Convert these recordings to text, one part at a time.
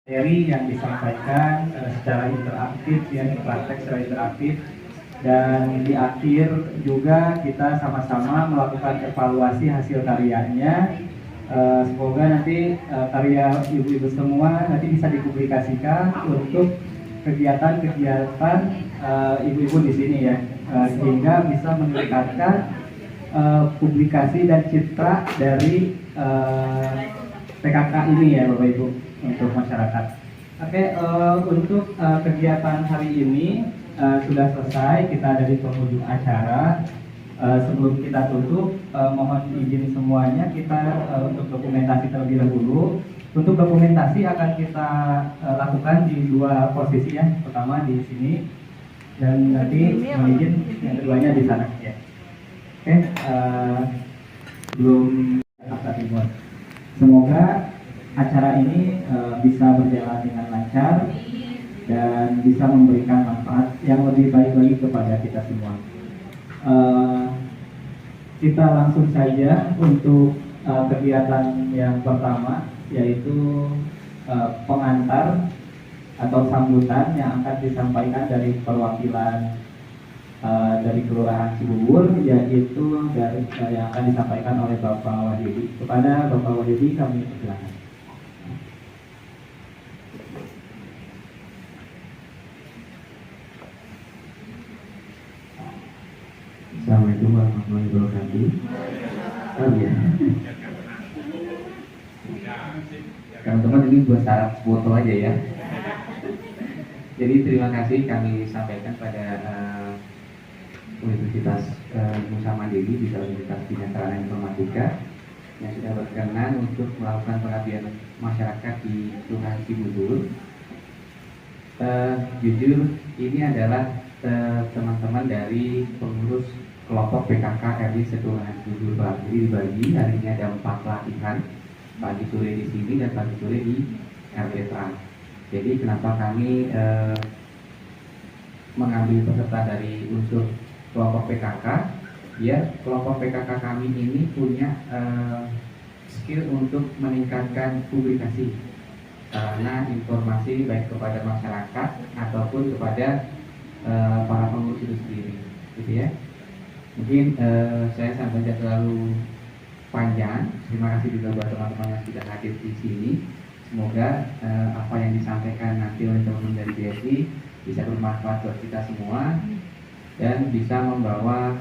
Materi yang disampaikan secara interaktif, ya, praktek secara interaktif, dan di akhir juga kita sama-sama melakukan evaluasi hasil karyanya. Semoga nanti karya ibu-ibu semua nanti bisa dipublikasikan untuk kegiatan-kegiatan ibu-ibu di sini, ya, sehingga bisa meningkatkan publikasi dan citra dari PKK ini, ya Bapak Ibu, untuk masyarakat. Oke, untuk kegiatan hari ini sudah selesai, kita ada di penghujung acara. Sebelum kita tutup, mohon izin semuanya kita untuk dokumentasi terlebih dahulu. Untuk dokumentasi akan kita lakukan di dua posisi, ya. Pertama di sini, dan nanti mohon izin yang keduanya di sana, ya. Oke, belum apa timur. Semoga acara ini bisa berjalan dengan lancar dan bisa memberikan manfaat yang lebih baik lagi kepada kita semua. Kita langsung saja untuk kegiatan yang pertama, yaitu pengantar atau sambutan yang akan disampaikan dari perwakilan dari Kelurahan Cibubur, yaitu dari yang akan disampaikan oleh Bapak Wahyudi. Kepada Bapak Wahyudi kami persilakan. Assalamualaikum warahmatullahi wabarakatuh. Oh iya. Teman-teman, ini buat syarat foto aja, ya. Jadi terima kasih kami sampaikan pada Universitas Musa Mandiri, bisa Universitas Bina Sarana Informatika, yang sudah berkenan untuk melakukan pengabdian masyarakat di Kelurahan Cibubur. Jujur ini adalah teman-teman dari pengurus kelompok PKK RI Kelurahan Cibubur Barat. Jadi dibagi, hari ini ada 4 pelatihan, pagi sore di sini dan pagi sore di RW Terang. Jadi kenapa kami mengambil peserta dari unsur kelompok PKK, ya, kelompok PKK kami ini punya skill untuk meningkatkan publikasi sarana informasi baik kepada masyarakat ataupun kepada para pengurus itu sendiri, gitu ya. Mungkin saya sampai tidak terlalu panjang. Terima kasih juga buat teman-teman yang sudah hadir di sini. Semoga apa yang disampaikan nanti oleh teman-teman dari BSI bisa bermanfaat buat kita semua dan bisa membawa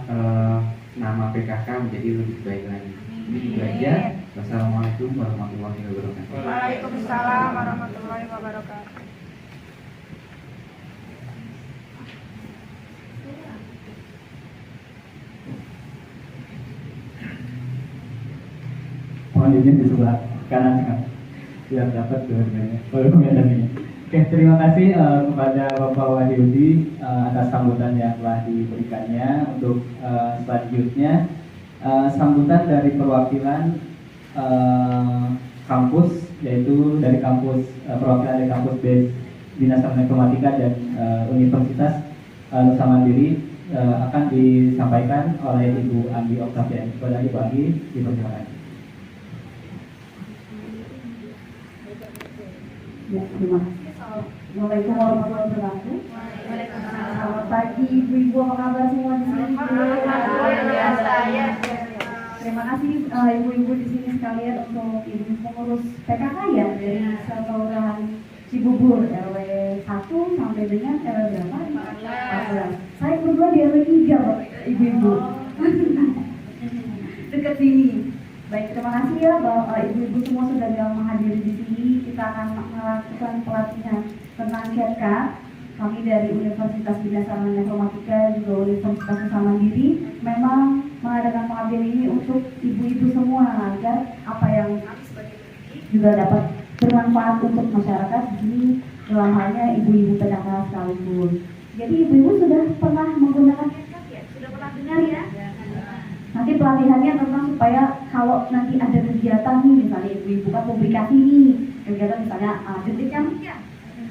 nama PKK menjadi lebih baik lagi. Ini itu aja. Wassalamualaikum warahmatullahi wabarakatuh. Waalaikumsalam warahmatullahi wabarakatuh. Mohon izin di sebelah kanan, biar dapat dua-duanya. Oke, terima kasih kepada Bapak Wahyudi atas sambutan yang telah diberikannya. Untuk selanjutnya sambutan dari perwakilan kampus, yaitu dari kampus perwakilan dari kampus Bina Sarana Informatika dan Universitas Nusa Mandiri akan disampaikan oleh Ibu Andi Oktaviani. Kepada Ibu Andi, dipersilakan. Ya, terima kasih. Assalamualaikum warahmatullahi wabarakatuh. Selamat pagi ibu-ibu, apa kabar semua di sini? Terima kasih ibu-ibu di sini sekalian untuk ibu pengurus PKK, ya, dari Kelurahan Cibubur RW 1 sampai dengan RW berapa? 14. Saya berdua di RW 3, ibu-ibu. Dekat sini. Baik, terima kasih ya bahwa ibu-ibu semua sudah menghadiri di sini. Kita akan melakukan pelatihan tentang CAPCA. Kami dari Universitas Bina Sarana Informatika juga Universitas Nusa Mandiri memang mengadakan pengabdian ini untuk ibu-ibu semua agar apa yang kami sebagai pendidik juga dapat bermanfaat untuk masyarakat di sini, dalam halnya ibu-ibu PKK sekaligus. Jadi ibu-ibu sudah pernah menggunakan CAPCA, ya? Sudah pernah dengar, ya? Nanti pelatihannya tentang supaya kalau nanti ada kegiatan nih, misalnya ibu-ibu kan publikasi nih, kegiatan misalnya detik nyamuk, ya,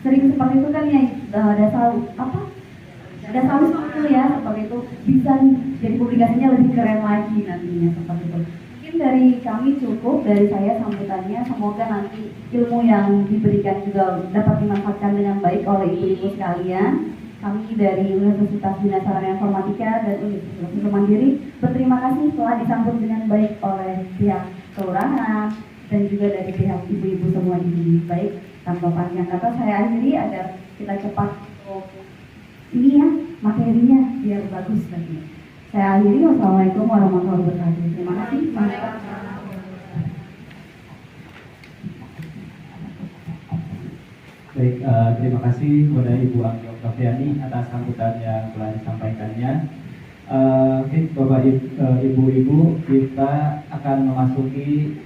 sering seperti itu kan, ya, ada salus itu, ya, seperti itu bisa nih, jadi publikasinya lebih keren lagi nantinya seperti itu. Mungkin Mungkin dari kami cukup, dari saya sambutannya. Semoga nanti ilmu yang diberikan juga dapat dimanfaatkan dengan baik oleh ibu-ibu sekalian. Kami dari Universitas Bina Sarana Informatika dan Universitas Islam Mandiri berterima kasih telah disambut dengan baik oleh pihak kelurahan dan juga dari pihak ibu-ibu semua di sini. Baik, tanpa panjang kata saya akhiri agar kita cepat ini ya materinya biar bagus lagi. Saya akhiri, wassalamualaikum warahmatullahi wabarakatuh. Terima kasih. Baik, terima kasih kepada Ibu Anggi Oktaviani atas sambutan yang telah disampaikannya. Oke, Bapak Ibu-Ibu, kita akan memasuki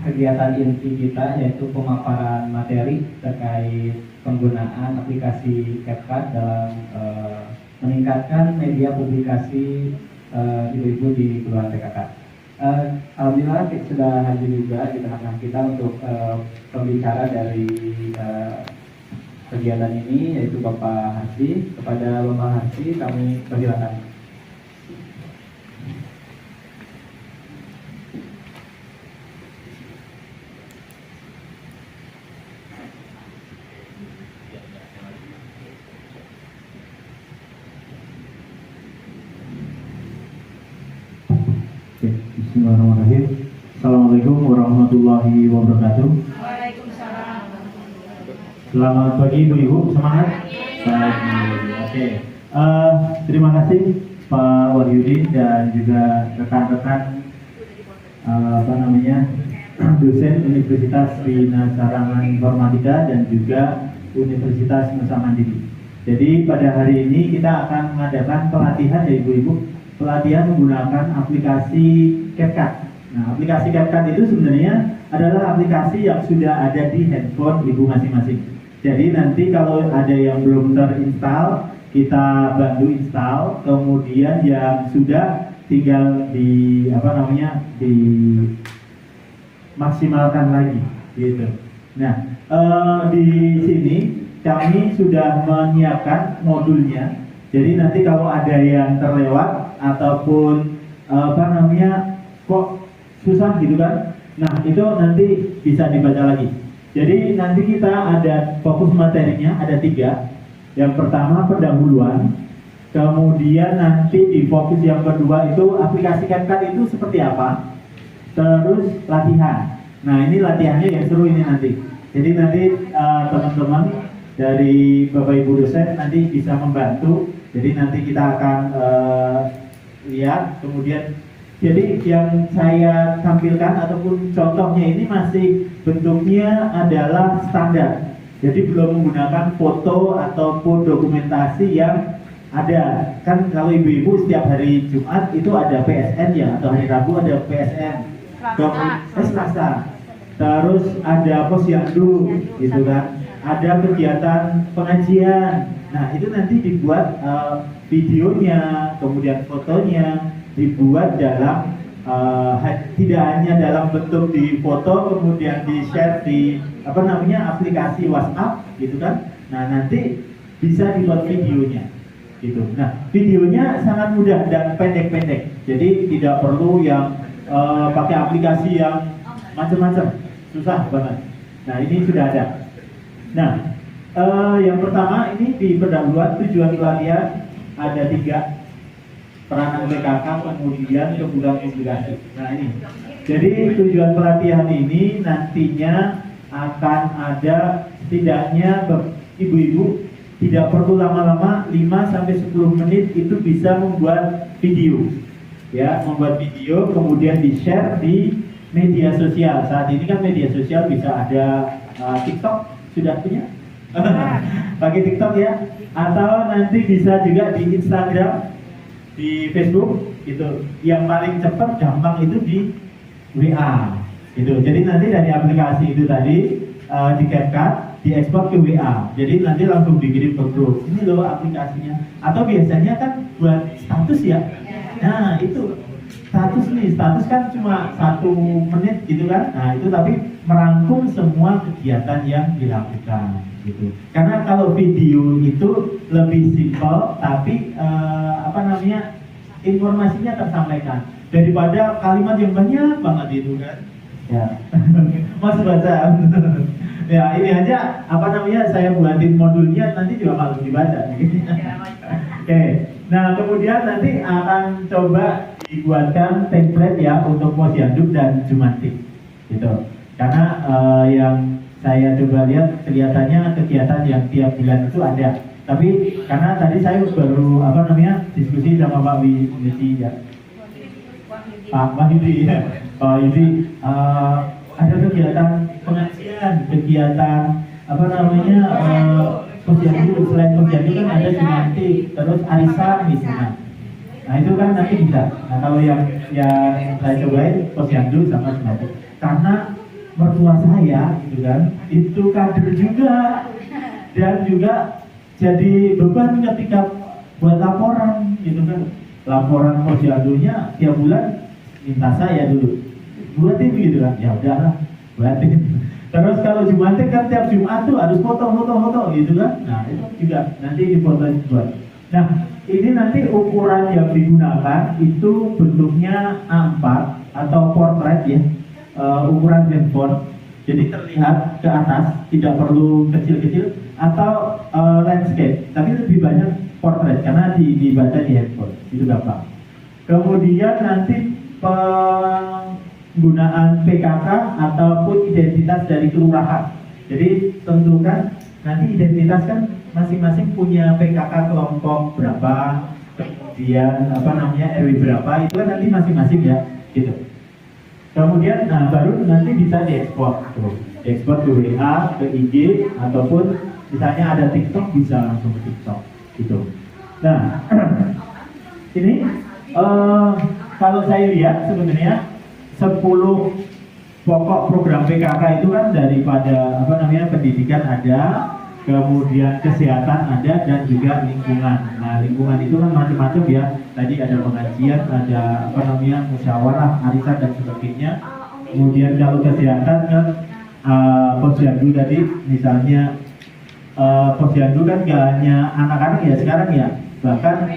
kegiatan inti kita, yaitu pemaparan materi terkait penggunaan aplikasi CapCut dalam meningkatkan media publikasi ibu-ibu di Kelurahan PKK. Alhamdulillah sudah hadir juga di tengah-tengah kita untuk pembicara dari kegiatan ini, yaitu Bapak Harsi. Kepada Bapak Harsi kami persilakan. Bismillahirrahmanirrahim. Assalamualaikum warahmatullahi wabarakatuh. Waalaikumsalam. Selamat pagi Ibu-Ibu, semangat? Pagi. Oke. Terima kasih Pak Wahyudi dan juga rekan-rekan dosen Universitas Bina Sarana Informatika dan juga Universitas Nusa Mandiri. Jadi pada hari ini kita akan mengadakan pelatihan ya Ibu-Ibu, pelatihan menggunakan aplikasi CapCut. Nah, aplikasi CapCut itu sebenarnya adalah aplikasi yang sudah ada di handphone Ibu masing-masing. Jadi nanti kalau ada yang belum terinstall, kita bantu install, kemudian yang sudah tinggal di maksimalkan lagi gitu. Nah, di sini kami sudah menyiapkan modulnya. Jadi nanti kalau ada yang terlewat ataupun kok susah gitu kan, nah itu nanti bisa dibaca lagi. Jadi nanti kita ada fokus materinya ada 3. Yang pertama pendahuluan, kemudian nanti di fokus yang kedua itu aplikasi CapCut itu seperti apa, terus latihan. Nah ini latihannya yang seru ini nanti. Jadi nanti teman-teman dari Bapak Ibu dosen nanti bisa membantu. Jadi nanti kita akan lihat, kemudian jadi yang saya tampilkan ataupun contohnya ini masih bentuknya adalah standar. Jadi belum menggunakan foto ataupun dokumentasi yang ada. Kan kalau ibu-ibu setiap hari Jumat itu ada PSN ya, atau hari Rabu ada PSN. Selasa. Terus ada posyandu gitu kan. Ada kegiatan pengajian. Nah itu nanti dibuat videonya, kemudian fotonya dibuat dalam tidak hanya dalam bentuk di foto kemudian di share di aplikasi WhatsApp gitu kan. Nah nanti bisa dibuat videonya gitu. Nah videonya sangat mudah dan pendek-pendek. Jadi tidak perlu yang pakai aplikasi yang macam-macam, susah banget. Nah ini sudah ada. Nah yang pertama ini di pendahuluan tujuan pelatihan ada 3. Peranan PKK, kemudian kebutuhan publikasi. Nah ini, jadi tujuan pelatihan ini nantinya akan ada setidaknya ibu-ibu tidak perlu lama-lama, 5-10 menit itu bisa membuat video, ya, membuat video kemudian di share di media sosial. Saat ini kan media sosial bisa ada TikTok, sudah punya? Pakai TikTok ya, atau nanti bisa juga di Instagram, di Facebook gitu. Yang paling cepat gampang itu di WA gitu. Jadi nanti dari aplikasi itu tadi di CapCut diekspor ke WA. Jadi nanti langsung dikirim ke grup. Ini loh aplikasinya. Atau biasanya kan buat status ya. Nah itu status nih, status kan cuma 1 menit gitu kan. Nah itu tapi merangkum semua kegiatan yang dilakukan gitu. Karena kalau video itu lebih simpel tapi informasinya tersampaikan. daripada kalimat yang banyak banget itu kan. Ya, Mas baca. Ya ini aja apa namanya saya buatin modulnya nanti juga malu dibaca. Oke, nah kemudian nanti akan coba dibuatkan template ya untuk posyandu dan jumantik, gitu. Karena yang saya coba lihat kelihatannya kegiatan yang tiap bulan itu ada. Tapi karena tadi saya baru apa namanya diskusi sama Pak Widi ya, Pak Widi ya, Pak Widi ada kegiatan pengajian, kegiatan apa namanya posyandu, selain posyandu kan ada jumantik, terus arisan misalnya. Nah itu kan nanti bisa. Nah kalau yang saya cobain posyandu sama jumantik, karena mertua saya gitu kan, itu kader juga dan juga jadi beban ketika buat laporan gitu kan. Laporan posyandunya tiap bulan minta saya dulu buatin gitu kan, ya udahlah buatin. Terus kalau jumantik kan tiap Jumat tuh harus foto gitu kan. Nah itu juga nanti difoto buat. Nah ini nanti ukuran yang digunakan itu bentuknya A4 atau portrait ya, ukuran handphone. Jadi terlihat ke atas, tidak perlu kecil-kecil atau landscape, tapi lebih banyak portrait karena dibaca di handphone itu gampang. Kemudian nanti penggunaan PKK ataupun identitas dari kelurahan. Jadi tentukan nanti identitas kan masing-masing punya PKK kelompok berapa, kemudian apa namanya RW berapa, itu kan nanti masing-masing ya, gitu. Kemudian nah baru nanti bisa diekspor, diekspor ke WA, ke IG ataupun misalnya ada TikTok bisa langsung ke TikTok, gitu. Nah ini kalau saya lihat sebenarnya 10 pokok program PKK itu kan daripada apa namanya pendidikan ada, kemudian kesehatan ada dan juga lingkungan. Nah lingkungan itu kan macam-macam ya. Tadi ada pengajian, ada apa namanya musyawarah, arisan dan sebagainya. Kemudian kalau kesehatan kan posyandu tadi misalnya posyandu kan gak hanya anak-anak ya sekarang ya, bahkan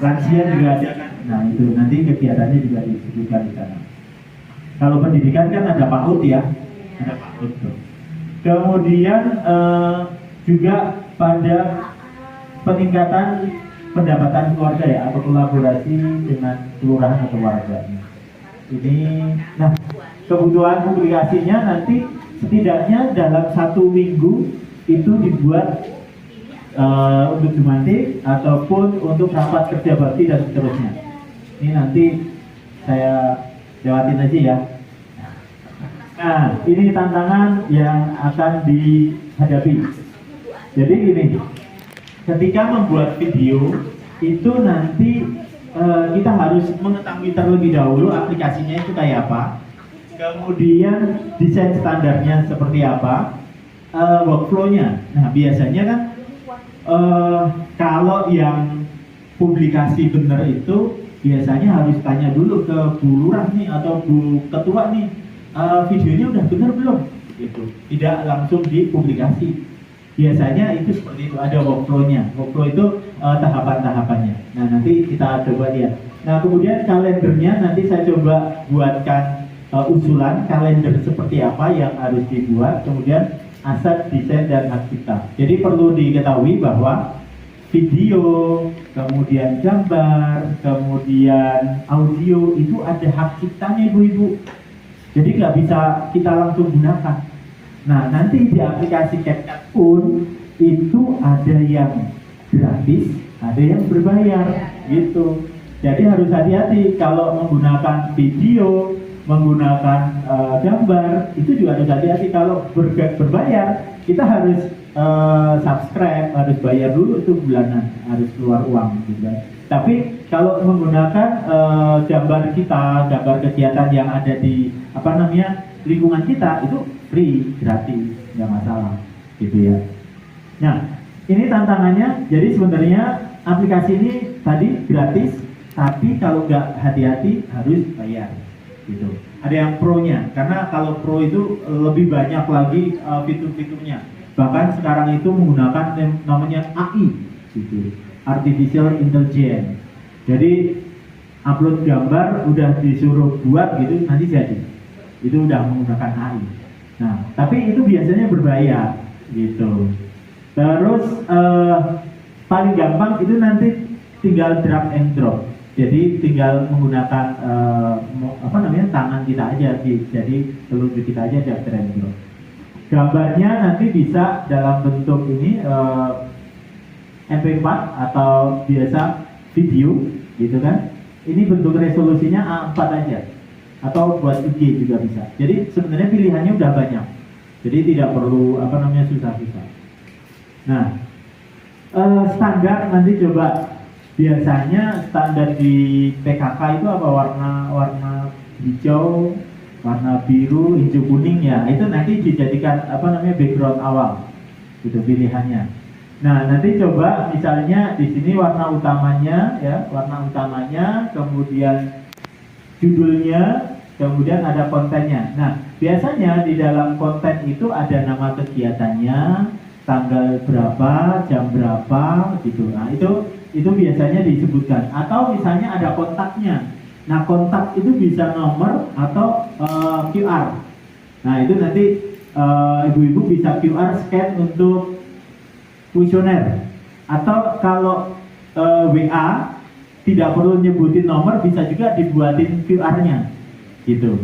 lansia juga ada kan. Nah itu nanti kegiatannya juga disebutkan di sana. Kalau pendidikan kan ada PAUD ya, ada PAUD tuh. Kemudian juga pada peningkatan pendapatan keluarga ya, atau kolaborasi dengan kelurahan atau warga. Ini, nah kebutuhan publikasinya nanti setidaknya dalam 1 minggu itu dibuat untuk jumantik ataupun untuk rapat kerja bakti dan seterusnya. Ini nanti saya lewatin aja ya. Nah, ini tantangan yang akan dihadapi. Jadi gini, ketika membuat video itu nanti kita harus mengetahui terlebih dahulu aplikasinya itu kayak apa, kemudian desain standarnya seperti apa, workflow-nya. Nah, biasanya kan kalau yang publikasi benar itu biasanya harus tanya dulu ke Bu Lurah nih atau Bu Ketua nih, videonya udah benar belum? Gitu. Tidak langsung dipublikasi. Biasanya itu seperti itu, ada workflow-nya. Workflow itu tahapan-tahapannya. Nah nanti kita coba lihat. Nah kemudian kalendernya nanti saya coba buatkan usulan kalender seperti apa yang harus dibuat. Kemudian aset, desain, dan hak cipta. Jadi perlu diketahui bahwa video, kemudian gambar, kemudian audio itu ada hak ciptanya ibu-ibu. Jadi nggak bisa kita langsung gunakan. Nah nanti di aplikasi CapCut pun itu ada yang gratis, ada yang berbayar, gitu. Jadi harus hati-hati kalau menggunakan video, menggunakan gambar, itu juga harus hati-hati. Kalau berbayar, kita harus subscribe, harus bayar dulu itu bulanan, harus keluar uang gitu kan. Tapi kalau menggunakan gambar kita, gambar kegiatan yang ada di apa namanya lingkungan kita itu free, gratis, nggak masalah, gitu ya. Nah, ini tantangannya. Jadi sebenarnya aplikasi ini tadi gratis, tapi kalau nggak hati-hati harus bayar, gitu. Ada yang pro-nya, karena kalau pro itu lebih banyak lagi fitur-fiturnya. Bahkan sekarang itu menggunakan namanya AI, gitu, Artificial Intelligence. Jadi upload gambar udah disuruh buat gitu nanti jadi. Itu udah menggunakan AI. Nah, tapi itu biasanya berbayar gitu. Terus paling gampang itu nanti tinggal drag and drop. Jadi tinggal menggunakan tangan kita aja, jadi telunjuk kita aja drag and drop. Gambarnya nanti bisa dalam bentuk ini MP4 atau biasa video gitu kan. Ini bentuk resolusinya A4 aja atau buat IG juga bisa. Jadi sebenarnya pilihannya udah banyak. Jadi tidak perlu susah-susah. Nah, standar nanti coba biasanya standar di PKK itu apa, warna hijau, warna biru, hijau kuning ya. Itu nanti dijadikan background awal. Itu pilihannya. Nah, nanti coba misalnya di sini warna utamanya ya, kemudian judulnya, kemudian ada kontennya. Nah, biasanya di dalam konten itu ada nama kegiatannya, tanggal berapa, jam berapa gitu. Nah, itu biasanya disebutkan. Atau misalnya ada kontaknya. Nah, kontak itu bisa nomor atau QR. Nah, itu nanti ibu-ibu bisa QR scan untuk kuesioner. Atau kalau WA tidak perlu nyebutin nomor, bisa juga dibuatin QR-nya gitu.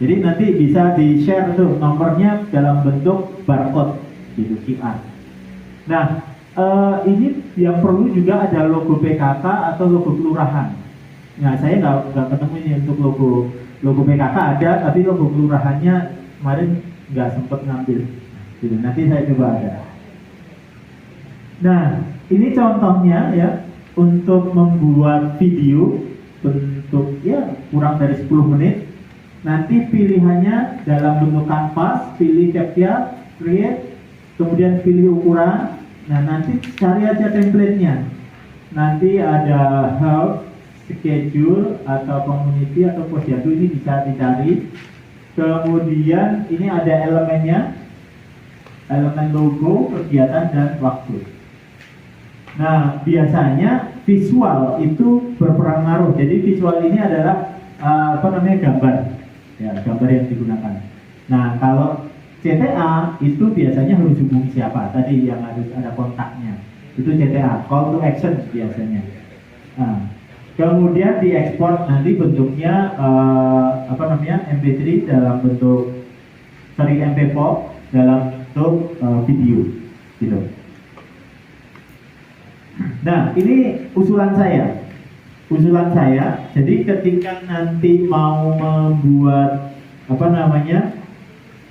Jadi nanti bisa di-share tuh nomornya dalam bentuk barcode gitu, QR. Nah, ini yang perlu juga ada logo PKK atau logo kelurahan. Nah, saya nggak ketemu ini untuk logo PKK ada, tapi logo kelurahannya kemarin nggak sempet ngambil gitu. Nanti saya coba ada. Nah, ini contohnya ya untuk membuat video bentuk ya kurang dari 10 menit. Nanti pilihannya dalam bentuk kanvas, pilih CapCut, create, kemudian pilih ukuran. Nah, nanti cari aja template-nya. Nanti ada help, schedule, atau community, atau posyandu, ini bisa dicari. Kemudian ini ada elemennya, elemen logo, kegiatan, dan waktu. Nah, biasanya visual itu berpengaruh. Jadi visual ini adalah gambar, ya, gambar yang digunakan. Nah, kalau CTA itu biasanya harus hubungi siapa? Tadi yang harus ada kontaknya. Itu CTA, call to action biasanya. Nah, kemudian diekspor nanti bentuknya MP3 dalam bentuk MP4 dalam bentuk video, gitu. Nah, ini usulan saya. Jadi ketika nanti mau membuat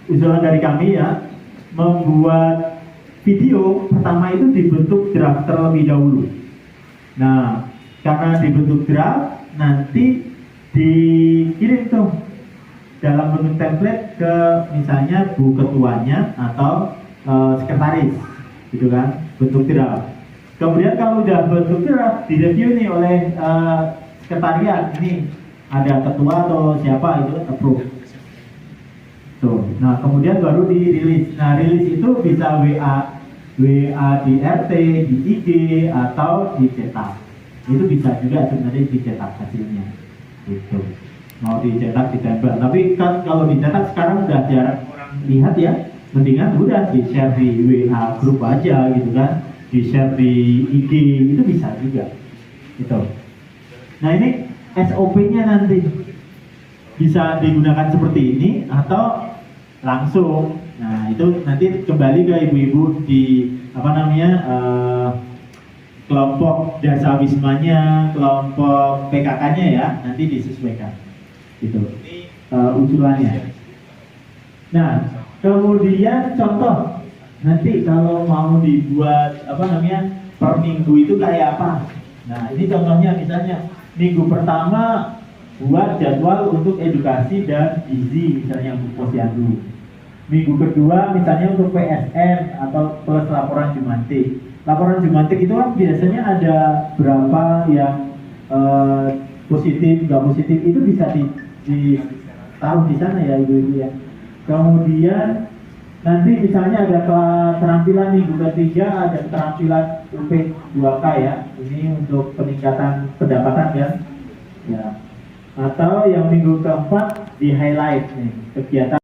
usulan dari kami ya, membuat video pertama itu dibentuk draft terlebih dahulu. Nah, karena dibentuk draft, nanti dikirim tuh dalam bentuk template ke misalnya bu ketuanya atau sekretaris, gitu kan, bentuk draft. Kemudian kalau udah bentuk draft, direview nih oleh sekretariat, ini ada ketua atau siapa itu approve. Tuh. Nah, kemudian baru dirilis. Nah, rilis itu bisa WA di RT, di IG, atau dicetak. Itu bisa juga sebenarnya dicetak hasilnya. Gitu. Mau dicetak, ditempel. Tapi kan kalau dicetak sekarang udah jarang orang lihat ya. Mendingan udah di-share di WA grup aja gitu kan. Di-share di IG, itu bisa juga. Gitu. Nah, ini SOP-nya nanti bisa digunakan seperti ini atau langsung. Nah, itu nanti kembali ke ibu-ibu di kelompok jasa wismanya, kelompok PKK-nya ya, nanti disesuaikan. Gitu. Ini usulannya. Nah, kemudian contoh nanti kalau mau dibuat per minggu itu kayak apa? Nah, ini contohnya misalnya minggu pertama buat jadwal untuk edukasi dan gizi misalnya untuk posyandu. Minggu kedua misalnya untuk PSM atau plus laporan jumantik. Laporan jumantik itu kan biasanya ada berapa yang positif, nggak positif, itu bisa ditaruh di sana ya ibu-ibu ya. Kemudian nanti misalnya ada keterampilan minggu ketiga, ada keterampilan UP 2K ya. Ini untuk peningkatan pendapatan kan. Ya. Atau yang minggu keempat di highlight nih kegiatan